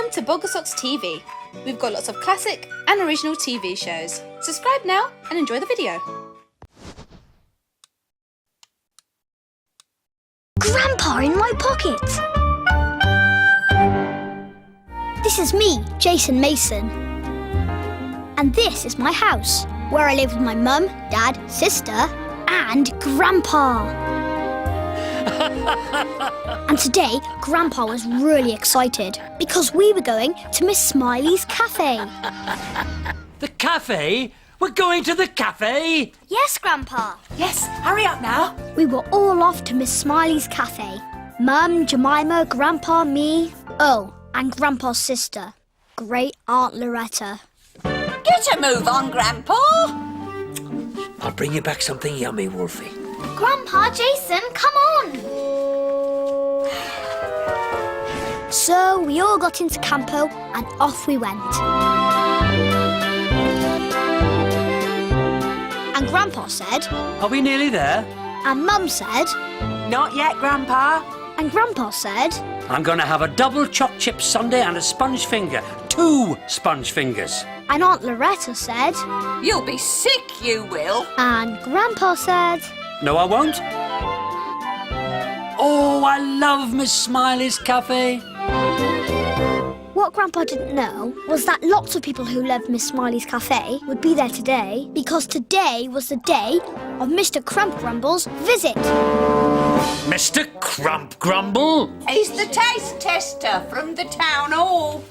Welcome to Boggersox TV. We've got lots of classic and original TV shows. Subscribe now and enjoy the video. Grandpa in my pocket! This is me, Jason Mason. And this is my house, where I live with my mum, dad, sister, and Grandpa. And today, Grandpa was really excited because we were going to Miss Smiley's cafe. The cafe? We're going to the cafe? Yes, Grandpa. Yes, hurry up now. We were all off to Miss Smiley's cafe. Mum, Jemima, Grandpa, me. Oh, and Grandpa's sister, Great Aunt Loretta. Get a move on, Grandpa. I'll bring you back something yummy, Wolfie. Grandpa, Jason, come on! So we all got into Campo and off we went. And Grandpa said... Are we nearly there? And Mum said... Not yet, Grandpa. And Grandpa said... I'm going to have a double choc chip sundae and a sponge finger. 2 sponge fingers. And Aunt Loretta said... You'll be sick, you will. And Grandpa said... No, I won't. Oh, I love Miss Smiley's cafe. What Grandpa didn't know was that lots of people who loved Miss Smiley's cafe would be there today because today was the day of Mr. KrumpGrumble's visit. Mr. KrumpGrumble? He's the taste tester from the town hall.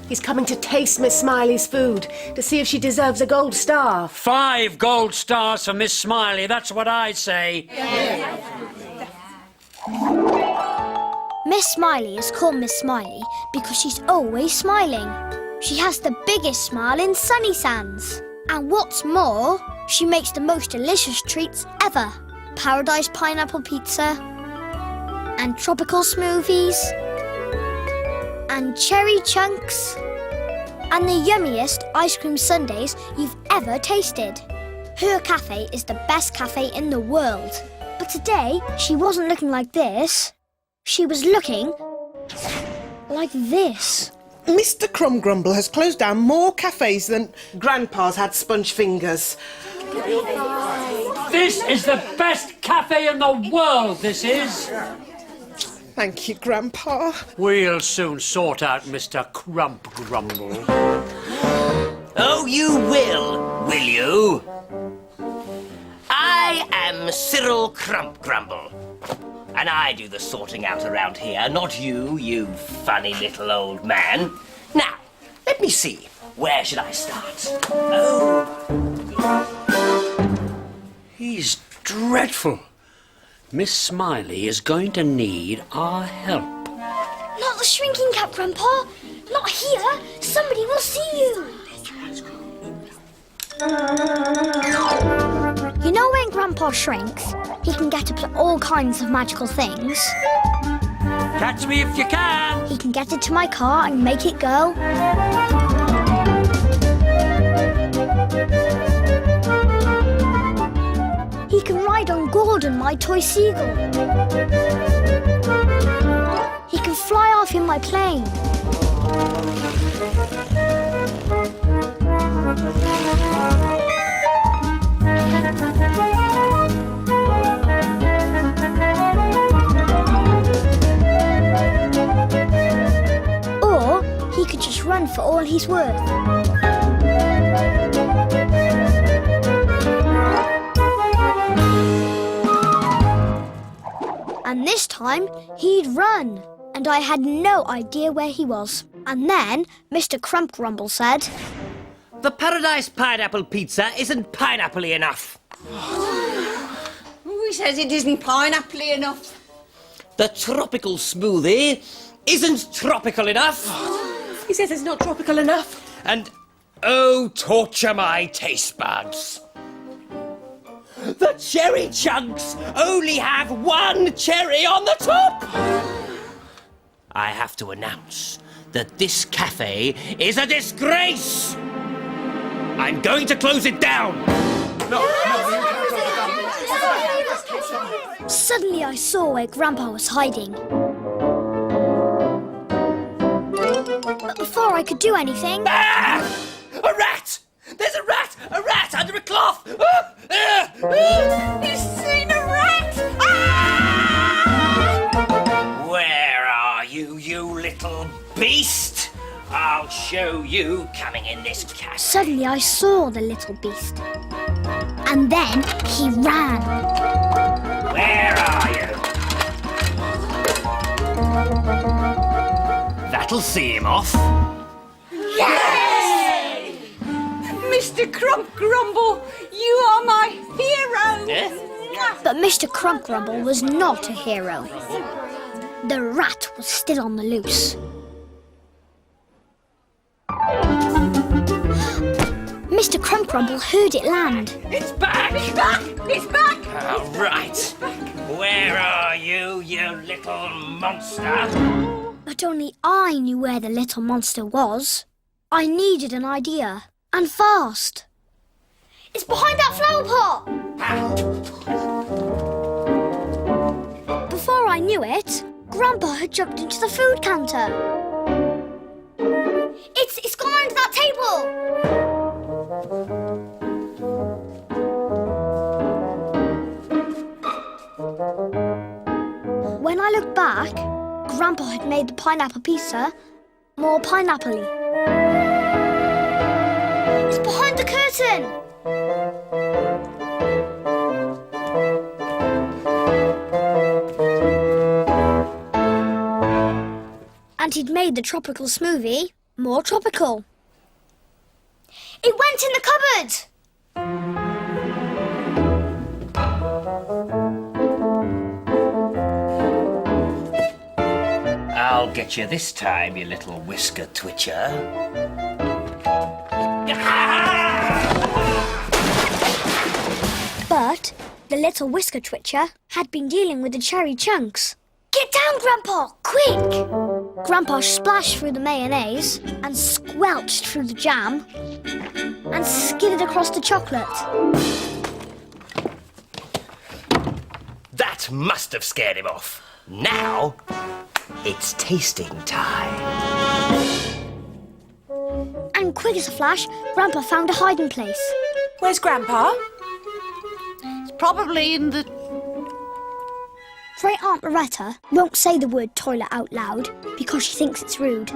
He's coming to taste Miss Smiley's food to see if she deserves a gold star. 5 gold stars for Miss Smiley, that's what I say. Miss Smiley is called Miss Smiley because she's always smiling. She has the biggest smile in Sunnysands. And what's more, she makes the most delicious treats ever. Paradise pineapple pizza, and tropical smoothies, and cherry chunks, and the yummiest ice cream sundaes you've ever tasted. Her cafe is the best cafe in the world. But today, she wasn't looking like this. She was looking like this. Mr. KrumpGrumble has closed down more cafes than... Grandpa's had sponge fingers. This is the best cafe in the world, this is. Thank you, Grandpa. We'll soon sort out Mr. KrumpGrumble. Oh, you will you? I am Cyril KrumpGrumble, and I do the sorting out around here, not you, you funny little old man. Now, let me see. Where should I start? Oh. He's dreadful. Miss Smiley is going to need our help. Not the shrinking cap, Grandpa. Not here. Somebody will see you. You know when Grandpa shrinks, he can get to play all kinds of magical things. Catch me if you can. He can get into my car and make it go. He can ride on Gordon, my toy seagull. He can fly off in my plane. Or he could just run for all he's worth. And this time, he'd run. And I had no idea where he was. And then Mr. KrumpGrumble said... The Paradise pineapple pizza isn't pineapple-y enough. He says it isn't pineapple-y enough. The tropical smoothie isn't tropical enough. He says it's not tropical enough. And, oh, torture my taste buds. The cherry chunks only have 1 cherry on the top. I have to announce that this cafe is a disgrace. I'm going to close it down. Suddenly I saw where Grandpa was hiding. But before I could do anything... Ah! A rat! There's a rat! A rat under a cloth! He's seen a rat! Ah! Where are you, you little beast? I'll show you coming in this castle. Suddenly I saw the little beast. And then he ran. Where are you? That'll see him off. Yay! Mr. KrumpGrumble, you are my hero! But Mr. KrumpGrumble was not a hero. The rat was still on the loose. Mr. KrumpGrumble heard it land. It's back! He's back! He's back! All right. Where are you, you little monster? But only I knew where the little monster was. I needed an idea. And fast. It's behind that flower pot! Before I knew it, Grandpa had jumped into the food counter. It's gone under that table! When I looked back, Grandpa had made the pineapple pizza more pineapple-y. It's behind the curtain! And he'd made the tropical smoothie more tropical. It went in the cupboard! I'll get you this time, you little whisker twitcher. But the little whisker twitcher had been dealing with the cherry chunks. Get down, Grandpa, quick! Grandpa splashed through the mayonnaise and squelched through the jam and skidded across the chocolate. That must have scared him off. Now, it's tasting time. And quick as a flash, Grandpa found a hiding place. Where's Grandpa? It's probably in the... Great Aunt Loretta won't say the word toilet out loud because she thinks it's rude.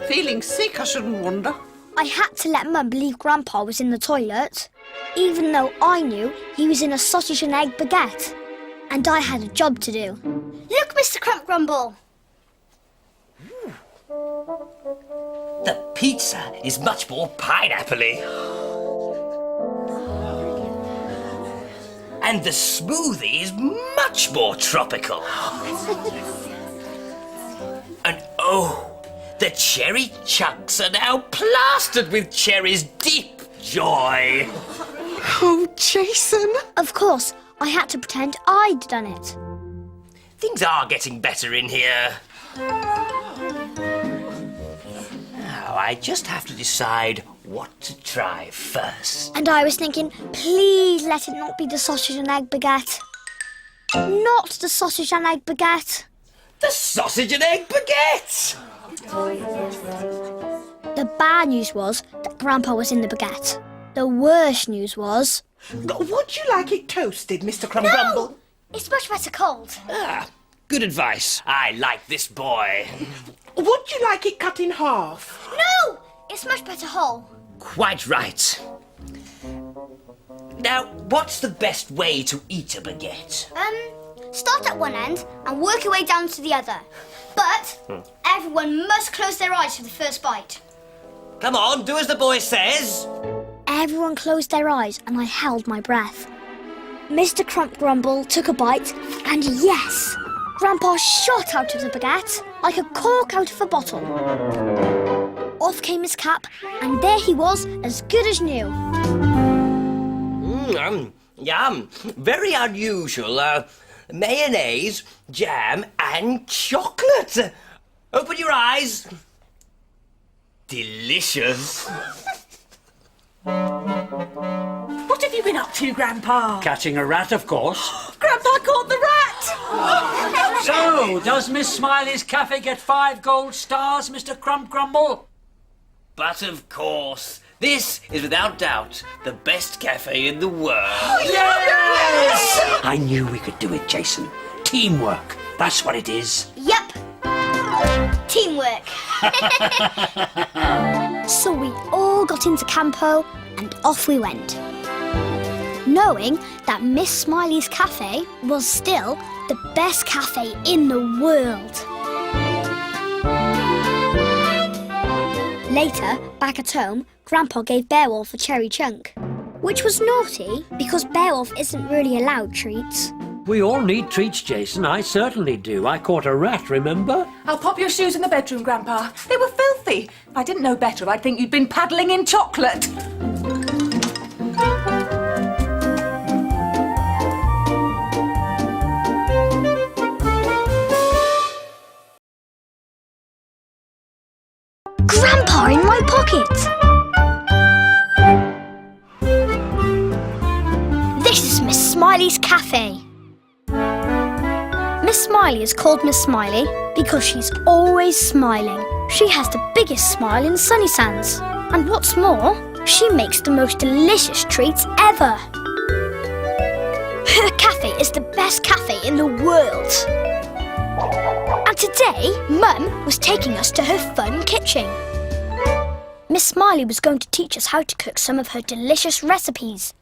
Feeling sick, I shouldn't wonder. I had to let Mum believe Grandpa was in the toilet, even though I knew he was in a sausage and egg baguette. And I had a job to do. Look, Mr. KrumpGrumble! The pizza is much more pineapple-y. And the smoothie is much more tropical. And oh, the cherry chunks are now plastered with Cherry's deep joy. Oh, Jason. Of course, I had to pretend I'd done it. Things are getting better in here. Now, I just have to decide what to try first. And I was thinking, please let it not be the sausage and egg baguette. Not the sausage and egg baguette. The sausage and egg baguette! The bad news was that Grandpa was in the baguette. The worst news was... Would you like it toasted, Mr. KrumpGrumble? No! It's much better cold. Ah, good advice. I like this boy. Would you like it cut in half? No! It's much better whole. Quite right. Now, what's the best way to eat a baguette? Start at one end and work your way down to the other. But everyone must close their eyes for the first bite. Come on, do as the boy says. Everyone closed their eyes and I held my breath. Mr. KrumpGrumble took a bite and yes! Grandpa shot out of the baguette like a cork out of a bottle. Off came his cap and there he was as good as new. Yum. Very unusual. Mayonnaise, jam and chocolate. Open your eyes. Delicious. What have you been up to, Grandpa? Catching a rat, of course. Grandpa caught the rat! So, does Miss Smiley's cafe get 5 gold stars, Mr. KrumpGrumble? But of course, this is without doubt the best cafe in the world. Yes! I knew we could do it, Jason. Teamwork, that's what it is. Yep. Teamwork. So we all got into Campo and off we went, knowing that Miss Smiley's cafe was still the best cafe in the world. Later, back at home, Grandpa gave Beowulf a cherry chunk, which was naughty because Beowulf isn't really allowed treats. We all need treats, Jason. I certainly do. I caught a rat, remember? I'll pop your shoes in the bedroom, Grandpa. They were filthy. If I didn't know better, I'd think you'd been paddling in chocolate. Grandpa in my pocket! This is Miss Smiley's cafe. Miss Smiley is called Miss Smiley because she's always smiling. She has the biggest smile in Sunnysands. And what's more, she makes the most delicious treats ever. Her cafe is the best cafe in the world. And today, Mum was taking us to her fun kitchen. Miss Smiley was going to teach us how to cook some of her delicious recipes.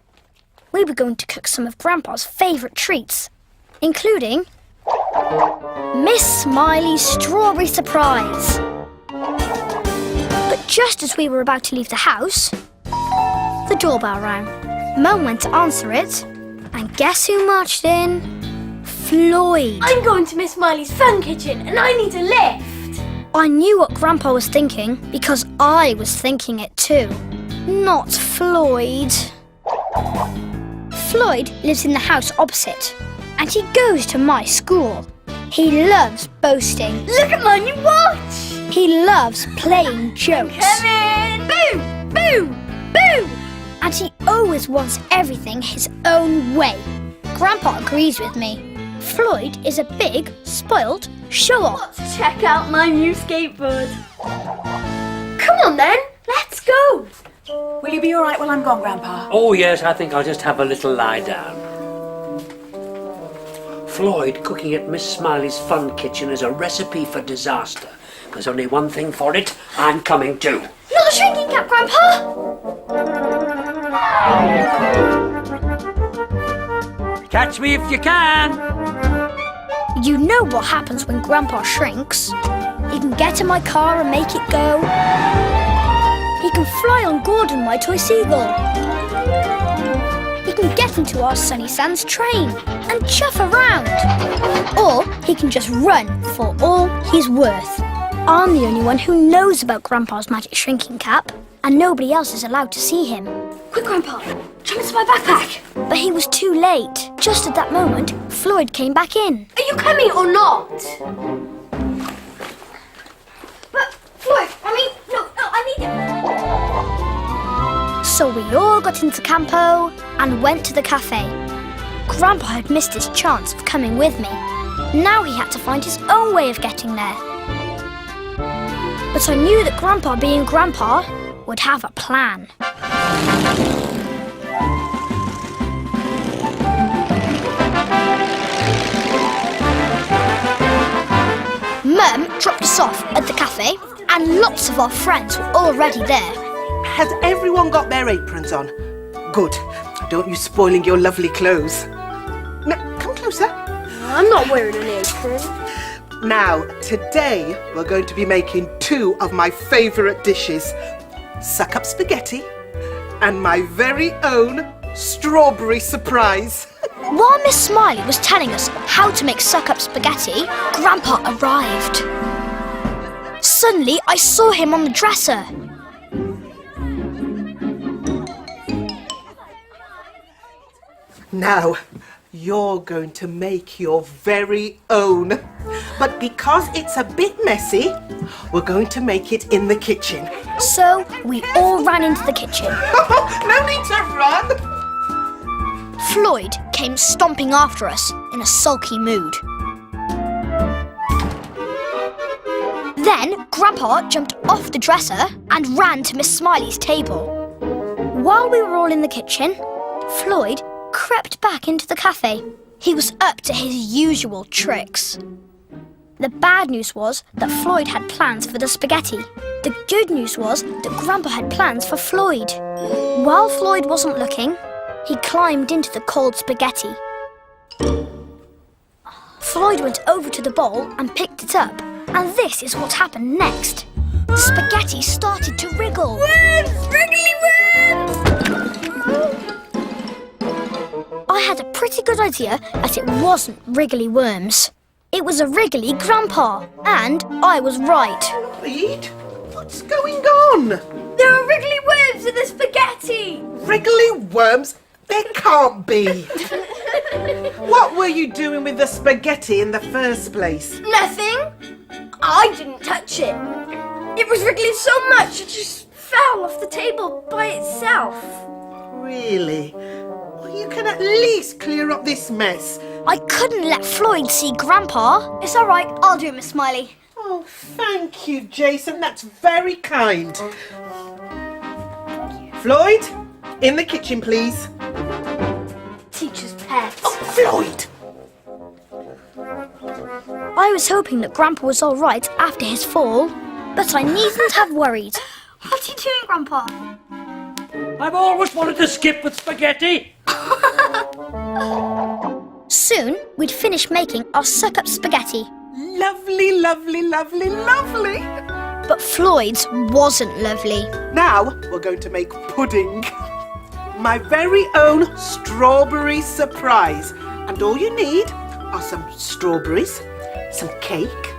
We were going to cook some of Grandpa's favourite treats, including Miss Smiley's Strawberry Surprise. But just as we were about to leave the house, the doorbell rang. Mum went to answer it, and guess who marched in? Floyd. I'm going to Miss Smiley's fun kitchen and I need a lift. I knew what Grandpa was thinking because I was thinking it too. Not Floyd. Floyd lives in the house opposite and he goes to my school. He loves boasting. Look at my new watch. He loves playing jokes. Come in. Boo, boo, boo. And he always wants everything his own way. Grandpa agrees with me. Floyd is a big, spoilt show-off. Let's check out my new skateboard. Come on then, let's go. Will you be all right while I'm gone, Grandpa? Oh, yes, I think I'll just have a little lie down. Floyd cooking at Miss Smiley's fun kitchen is a recipe for disaster. There's only one thing for it. I'm coming too. Not the shrinking cap, Grandpa! Catch me if you can. You know what happens when Grandpa shrinks. He can get in my car and make it go. He can fly on Gordon, my toy seagull. He can get into our Sunnysands train and chuff around. Or he can just run for all he's worth. I'm the only one who knows about Grandpa's magic shrinking cap, and nobody else is allowed to see him. Quick, Grandpa, jump into my backpack. But he was too late. Just at that moment, Floyd came back in. Are you coming or not? But, Floyd, no, I need it. So we all got into Campo and went to the cafe. Grandpa had missed his chance of coming with me. Now he had to find his own way of getting there. But I knew that Grandpa, being Grandpa, would have a plan. Mum dropped us off at the cafe and lots of our friends were already there. Has everyone got their aprons on? Good. Don't you spoiling your lovely clothes. No, come closer. I'm not wearing an apron. Now, today we're going to be making 2 of my favourite dishes. Suck-up spaghetti and my very own strawberry surprise. While Miss Smiley was telling us how to make suck-up spaghetti, Grandpa arrived. Suddenly, I saw him on the dresser. Now, you're going to make your very own. But because it's a bit messy, we're going to make it in the kitchen. So, we all ran into the kitchen. No need to run. Floyd came stomping after us in a sulky mood. Grandpa jumped off the dresser and ran to Miss Smiley's table. While we were all in the kitchen, Floyd crept back into the cafe. He was up to his usual tricks. The bad news was that Floyd had plans for the spaghetti. The good news was that Grandpa had plans for Floyd. While Floyd wasn't looking, he climbed into the cold spaghetti. Floyd went over to the bowl and picked it up. And this is what happened next. The spaghetti started to wriggle. Worms! Wriggly worms! I had a pretty good idea that it wasn't wriggly worms. It was a wriggly Grandpa, and I was right. Floyd, what's going on? There are wriggly worms in the spaghetti! Wriggly worms? There can't be. What were you doing with the spaghetti in the first place? Nothing. I didn't touch it. It was wriggling so much it just fell off the table by itself. Really? Well, you can at least clear up this mess. I couldn't let Floyd see Grandpa. It's all right. I'll do it, Miss Smiley. Oh, thank you, Jason. That's very kind. Floyd, in the kitchen, please. Teacher's pet. Oh, Floyd! I was hoping that Grandpa was all right after his fall, but I needn't have worried. What are you doing, Grandpa? I've always wanted to skip with spaghetti. Soon, we'd finished making our suck-up spaghetti. Lovely, lovely, lovely, lovely. But Floyd's wasn't lovely. Now we're going to make pudding. My very own strawberry surprise. And all you need are some strawberries, some cake,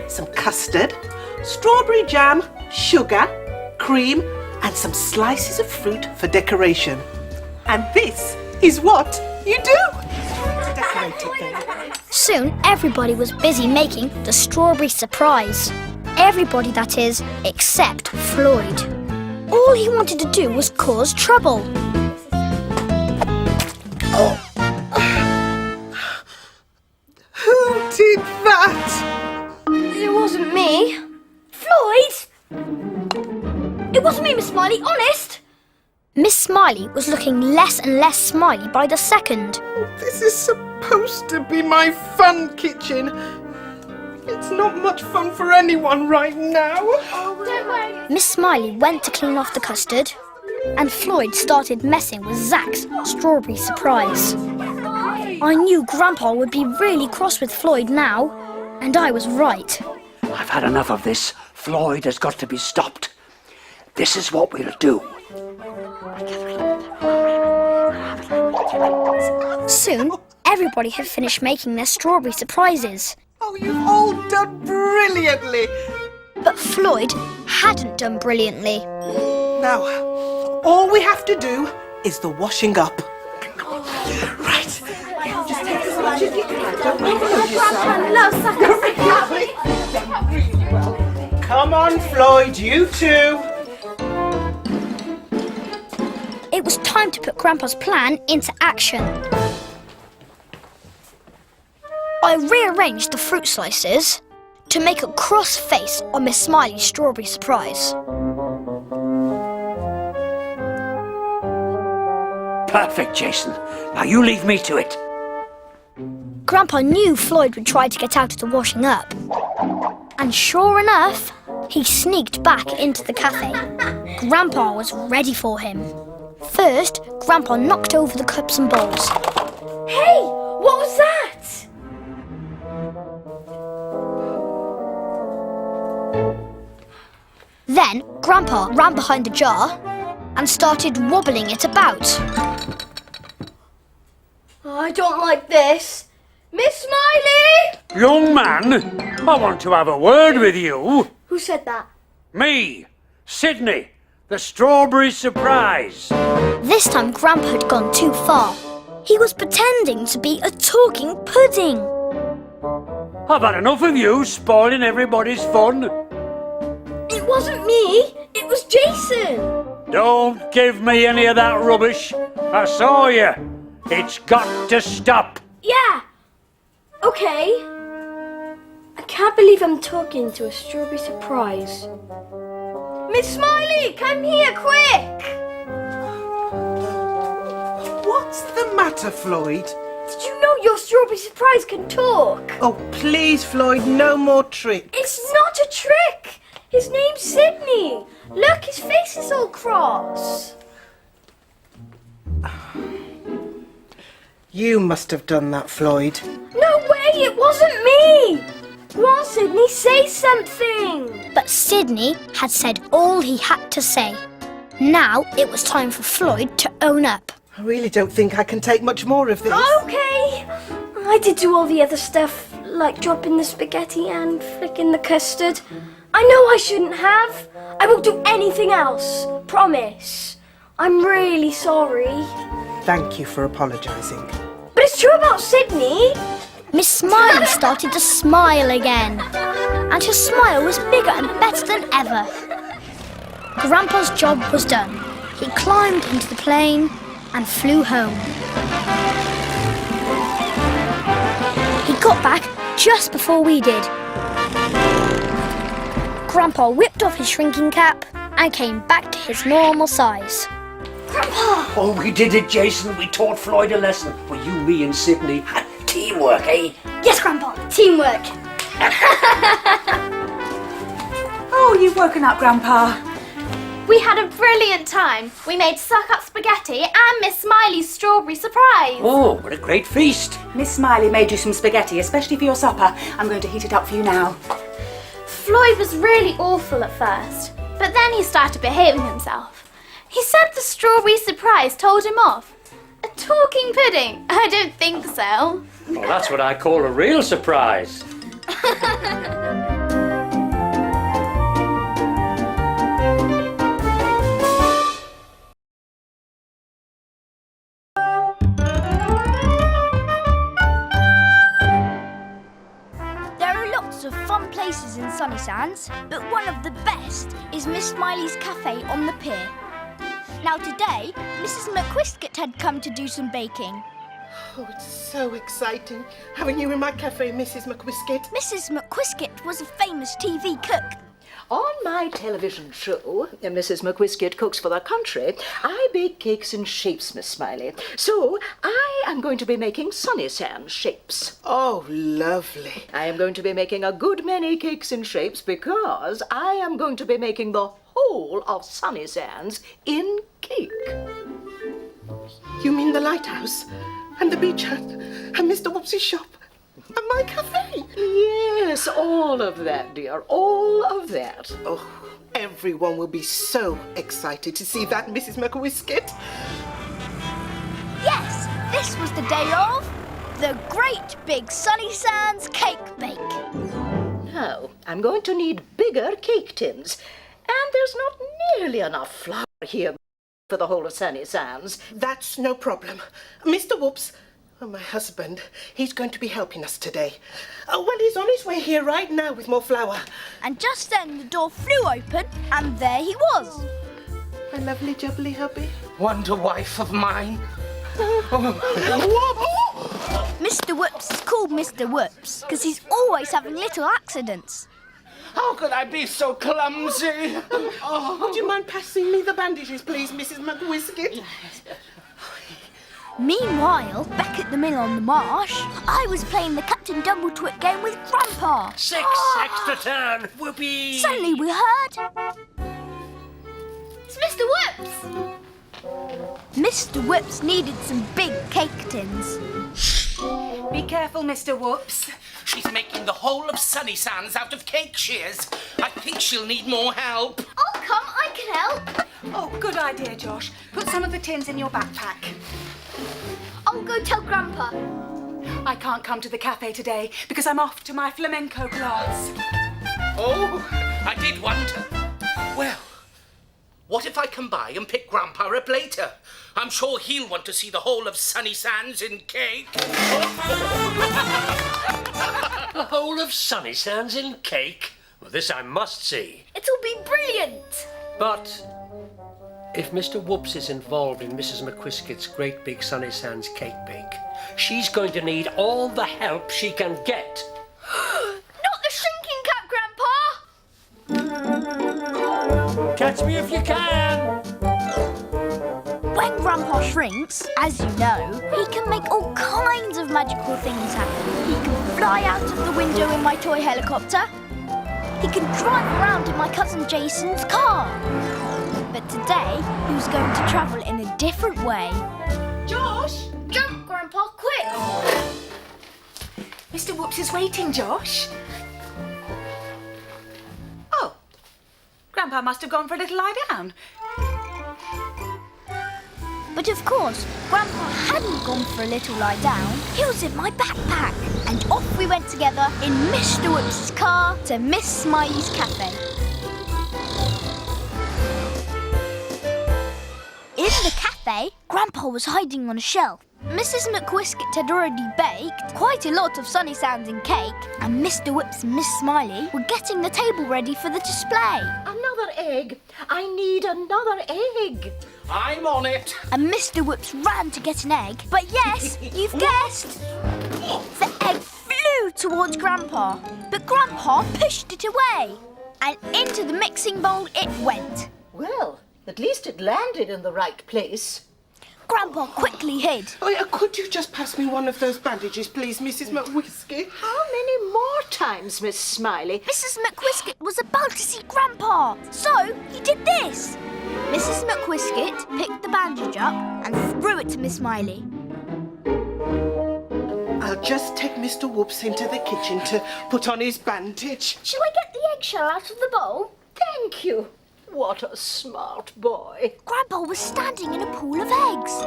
some custard, strawberry jam, sugar, cream, and some slices of fruit for decoration. And this is what you do. Decorate it then. Soon, everybody was busy making the strawberry surprise. Everybody, that is, except Floyd. All he wanted to do was cause trouble. Who did that? It wasn't me. Floyd! It wasn't me, Miss Smiley, honest! Miss Smiley was looking less and less smiley by the second. This is supposed to be my fun kitchen. It's not much fun for anyone right now. Don't worry. Miss Smiley went to clean off the custard, and Floyd started messing with Zach's strawberry surprise. I knew Grandpa would be really cross with Floyd now, and I was right. I've had enough of this. Floyd has got to be stopped. This is what we'll do. Soon, everybody had finished making their strawberry surprises. Oh, you've all done brilliantly. But Floyd hadn't done brilliantly. Now, all we have to do is the washing up. Right. Just take as much as you can. Don't overload yourself. Come on, Floyd, you too. It was time to put Grandpa's plan into action. I rearranged the fruit slices to make a cross face on Miss Smiley's strawberry surprise. Perfect, Jason. Now you leave me to it. Grandpa knew Floyd would try to get out of the washing up. And sure enough, he sneaked back into the cafe. Grandpa was ready for him. First, Grandpa knocked over the cups and bowls. Hey, what was that? Then, Grandpa ran behind the jar and started wobbling it about. I don't like this. Miss Smiley! Young man, I want to have a word with you. Who said that? Me, Sydney, the strawberry surprise. This time, Grandpa had gone too far. He was pretending to be a talking pudding. I've had enough of you spoiling everybody's fun. It wasn't me. It was Jason. Don't give me any of that rubbish. I saw you. It's got to stop. Yeah. Okay. I can't believe I'm talking to a strawberry surprise. Miss Smiley, come here, quick! What's the matter, Floyd? Did you know your strawberry surprise can talk? Oh, please, Floyd, no more tricks. It's not a trick! His name's Sydney. Look, his face is all cross. You must have done that, Floyd. No way, it wasn't me! Go on, Sydney, say something! But Sydney had said all he had to say. Now it was time for Floyd to own up. I really don't think I can take much more of this. Okay! I did do all the other stuff, like dropping the spaghetti and flicking the custard. I know I shouldn't have. I won't do anything else. Promise. I'm really sorry. Thank you for apologising. But it's true about Sydney. Miss Smiley started to smile again. And her smile was bigger and better than ever. Grandpa's job was done. He climbed into the plane and flew home. He got back just before we did. Grandpa whipped off his shrinking cap and came back to his normal size. Grandpa! Oh, we did it, Jason. We taught Floyd a lesson. Well, you, me and Sydney. Teamwork, eh? Yes, Grandpa. Teamwork. Oh, you've woken up, Grandpa. We had a brilliant time. We made suck-up spaghetti and Miss Smiley's strawberry surprise. Oh, what a great feast. Miss Smiley made you some spaghetti, especially for your supper. I'm going to heat it up for you now. Floyd was really awful at first, but then he started behaving himself. He said the strawberry surprise told him off. A talking pudding? I don't think so. Well, that's what I call a real surprise. There are lots of fun places in Sunnysands, but one of the best is Miss Smiley's Cafe on the pier. Now today, Mrs. McWhiskit had come to do some baking. Oh, it's so exciting having you in my cafe, Mrs. McWhiskit. Mrs. McWhiskit was a famous TV cook. On my television show, Mrs. McWhiskit Cooks for the Country, I bake cakes in shapes, Miss Smiley. So I am going to be making Sunnysands shapes. Oh, lovely. I am going to be making a good many cakes in shapes because I am going to be making the whole of Sunnysands in cake. You mean the lighthouse and the beach hut and Mr. Whoops's shop and my cafe? Yes, all of that, dear, all of that. Oh, everyone will be so excited to see that, Mrs. McWhiskit. Yes, this was the day of the Great Big Sunnysands Cake Bake. Now, I'm going to need bigger cake tins. And there's not nearly enough flour here for the whole of Sunnysands. That's no problem. Mr. Whoops, my husband, he's going to be helping us today. Well, he's on his way here right now with more flour. And just then the door flew open and there he was. My lovely jubbly hubby. Wonder wife of mine. Mr. Whoops is called Mr. Whoops because he's always having little accidents. How could I be so clumsy? Would you mind passing me the bandages, please, Mrs. McWhiskit? Meanwhile, back at the mill on the marsh, I was playing the Captain Dumbletwit game with Grandpa. 6 extra turn. Whoopee. Suddenly we heard... It's Mr. Whoops! Mr. Whoops needed some big cake tins. Be careful, Mr. Whoops. She's making the whole of Sunnysands out of cake shears. I think she'll need more help. I'll come, I can help. Oh, good idea, Josh. Put some of the tins in your backpack. I'll go tell Grandpa. I can't come to the cafe today because I'm off to my flamenco class. Oh, I did wonder. Well, what if I come by and pick Grandpa up later? I'm sure he'll want to see the whole of Sunnysands in cake. The whole of Sunnysands in cake? Well, this I must see. It'll be brilliant. But if Mr. Whoops is involved in Mrs. McWhiskit's Great Big Sunnysands Cake Bake, she's going to need all the help she can get. Not the Catch me if you can. When Grandpa shrinks, as you know, he can make all kinds of magical things happen. He can fly out of the window in my toy helicopter. He can drive around in my cousin Jason's car. But today, he was going to travel in a different way. Josh! Jump, Grandpa, quick! Mr. Whoops is waiting, Josh. Oh, Grandpa must have gone for a little lie down. But of course, Grandpa hadn't gone for a little lie down. He was in my backpack. And off we went together in Mr. Whoops' car to Miss Smiley's cafe. In the cafe, Grandpa was hiding on a shelf. Mrs. McWhiskit had already baked quite a lot of Sunnysands and cake, and Mr. Whoops and Miss Smiley were getting the table ready for the display. Another egg. I need another egg. I'm on it. And Mr. Whoops ran to get an egg, but yes, you've guessed! The egg flew towards Grandpa, but Grandpa pushed it away, and into the mixing bowl it went. Well, at least it landed in the right place. Grandpa quickly hid. Oh, could you just pass me one of those bandages, please, Mrs. McWhiskit? How many more times, Miss Smiley? Mrs. McWhiskit was about to see Grandpa, so he did this. Mrs. McWhiskit picked the bandage up and threw it to Miss Smiley. I'll just take Mr. Whoops into the kitchen to put on his bandage. Shall I get the eggshell out of the bowl? Thank you. What a smart boy. Grandpa was standing in a pool of eggs.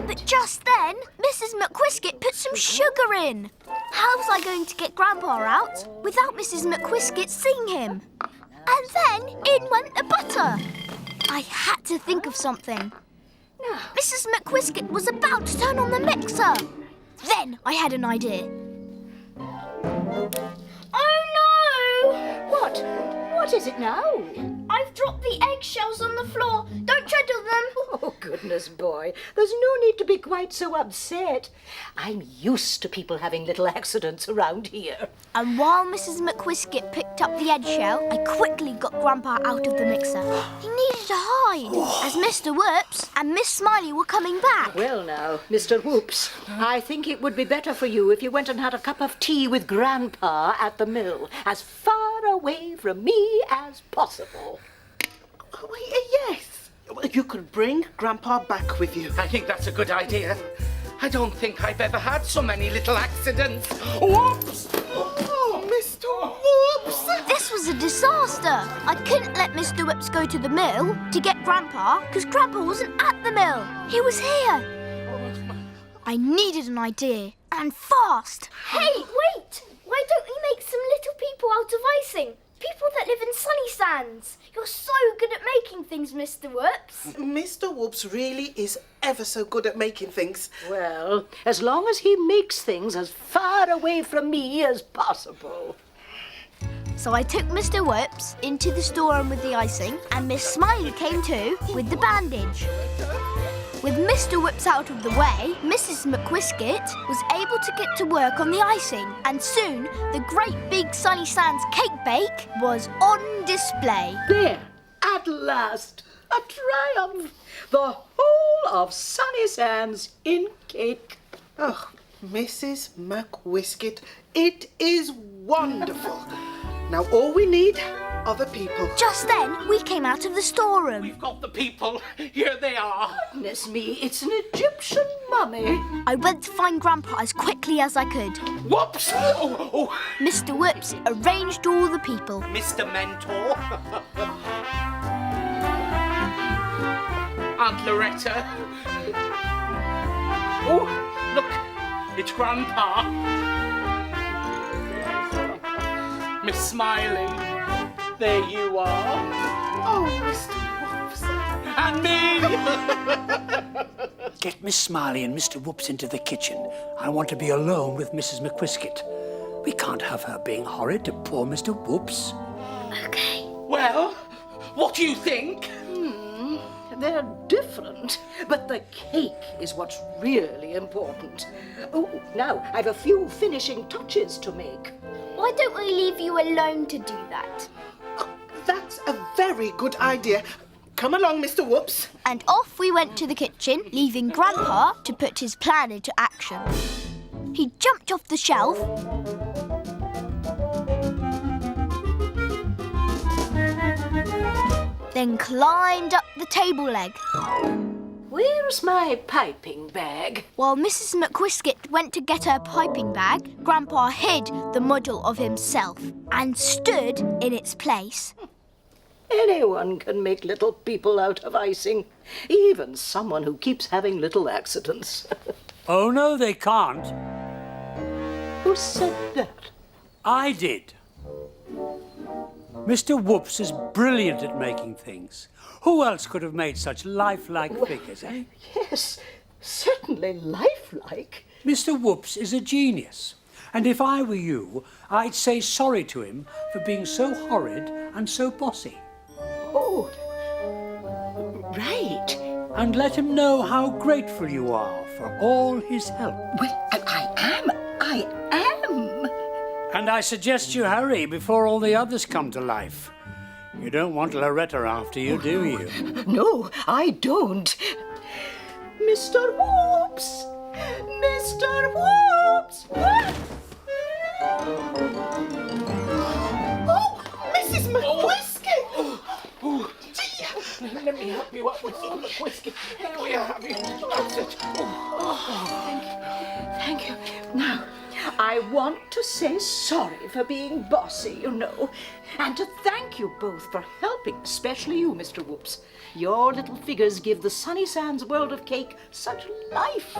But just then, Mrs. McWhiskit put some sugar in. How was I going to get Grandpa out without Mrs. McWhiskit seeing him? And then in went the butter. I had to think of something. Mrs. McWhiskit was about to turn on the mixer. Then I had an idea. Oh no! What? What is it now? I've dropped the eggshells on the floor. Don't tread on them. Oh, goodness, boy. There's no need to be quite so upset. I'm used to people having little accidents around here. And while Mrs. McWhiskit picked up the eggshell, I quickly got Grandpa out of the mixer. He needed to hide, as Mr. Whoops and Miss Smiley were coming back. Well, now, Mr. Whoops, I think it would be better for you if you went and had a cup of tea with Grandpa at the mill, as far away from me as possible. Yes. You could bring Grandpa back with you. I think that's a good idea. I don't think I've ever had so many little accidents. Whoops! Oh, Mr. Whoops! This was a disaster. I couldn't let Mr. Whoops go to the mill to get Grandpa because Grandpa wasn't at the mill. He was here. I needed an idea, and fast. Hey, wait! Why don't we make some little people out of icing? People that live in Sunnysands. You're so good at making things, Mr. Whoops. Mr. Whoops really is ever so good at making things. Well, as long as he makes things as far away from me as possible. So I took Mr. Whoops into the storeroom with the icing, and Miss Smiley came too with the bandage. With Mr. Whoops out of the way, Mrs. McWhiskit was able to get to work on the icing, and soon the great big Sunnysands cake bake was on display. There, at last, a triumph. The whole of Sunnysands in cake. Oh, Mrs. McWhiskit, it is wonderful. Now all we need are the people. Just then, we came out of the storeroom. We've got the people. Here they are. Goodness me, it's an Egyptian mummy. I went to find Grandpa as quickly as I could. Whoops! Oh, Mr. Whoops arranged all the people. Mr. Mentor. Aunt Loretta. Oh, look, it's Grandpa. Miss Smiley, there you are. Oh, Mr. Whoops. And me! Get Miss Smiley and Mr. Whoops into the kitchen. I want to be alone with Mrs. McWhiskit. We can't have her being horrid to poor Mr. Whoops. Okay. Well, what do you think? They're different, but the cake is what's really important. Oh, now I've a few finishing touches to make. Why don't we leave you alone to do that? That's a very good idea. Come along, Mr. Whoops. And off we went to the kitchen, leaving Grandpa to put his plan into action. He jumped off the shelf, then climbed up the table leg. Where's my piping bag? While Mrs. McWhiskit went to get her piping bag, Grandpa hid the model of himself and stood in its place. Anyone can make little people out of icing, even someone who keeps having little accidents. Oh, no, they can't. Who said that? I did. Mr. Whoops is brilliant at making things. Who else could have made such lifelike figures, eh? Yes, certainly lifelike. Mr. Whoops is a genius. And if I were you, I'd say sorry to him for being so horrid and so bossy. Oh, right. And let him know how grateful you are for all his help. Well, I am. And I suggest you hurry before all the others come to life. You don't want Loretta after you, do you? No, I don't. Mr. Whoops! Mr. Whoops! Oh, Mrs. McWhiskit! Oh, dear. Let me help you up with some whiskey. Here we have you. That's it. Thank you. Now, I want to say sorry for being bossy, you know, and to thank you both for helping, especially you, Mr. Whoops. Your little figures give the Sunnysands world of cake such life.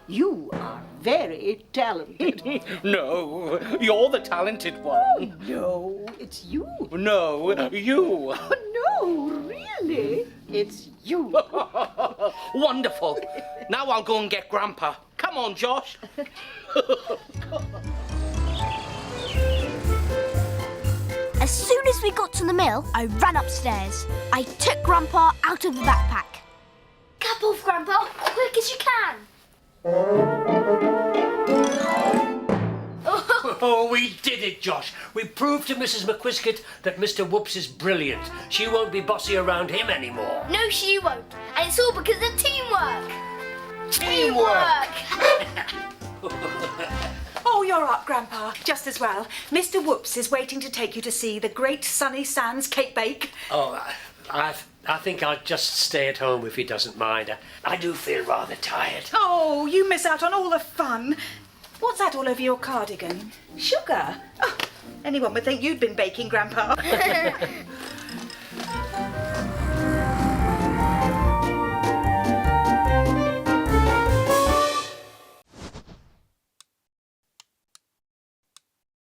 You are very talented. No, you're the talented one. No, it's you. No, you. Oh, no, really? It's you. Wonderful. Now I'll go and get Grandpa. Come on, Josh. As soon as we got to the mill, I ran upstairs. I took Grandpa out of the backpack. Cap off, Grandpa, quick as you can. Oh, we did it, Josh. We proved to Mrs. McWhiskit that Mr. Whoops is brilliant. She won't be bossy around him anymore. No, she won't. And it's all because of teamwork. Oh, you're up, Grandpa. Just as well. Mr. Whoops is waiting to take you to see the great Sunnysands cake bake. Oh, I think I'll just stay at home if he doesn't mind. I do feel rather tired. Oh, you miss out on all the fun. What's that all over your cardigan? Sugar? Oh, anyone would think you'd been baking, Grandpa.